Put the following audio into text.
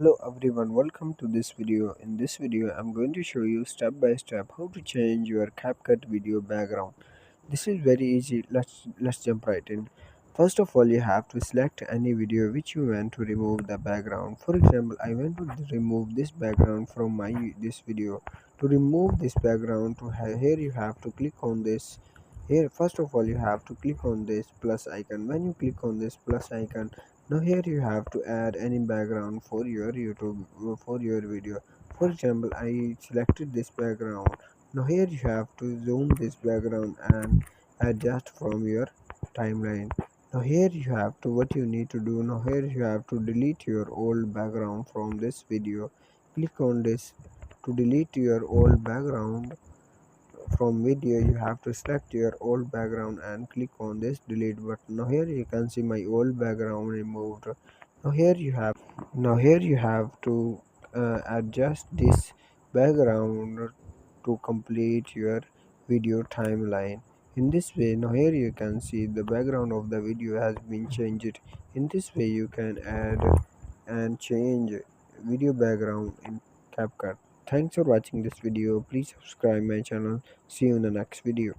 Hello everyone, welcome to this video. In this video, I'm going to show you step by step how to change your CapCut video background. This is very easy. Let's jump right in. First of all, you have to select any video which you want to remove the background. For example, I want to remove this background from my this video. To remove this background, here you have to click on this. Here, first of all, you have to click on this plus icon. When you click on this plus icon, now here you have to add any background for your YouTube for your video. For example, I selected this background. Now here you have to zoom this background and adjust from your timeline. Now here you have to what you need to do. Now here you have to delete your old background from this video. Click on this to delete your old background from video. You have to select your old background and click on this delete button. Now here you can see my old background removed. Now here you have to adjust this background to complete your video timeline. In this way, now here you can see the background of the video has been changed. In this way you can add and change video background in CapCut. Thanks for watching this video. Please subscribe my channel. See you in the next video.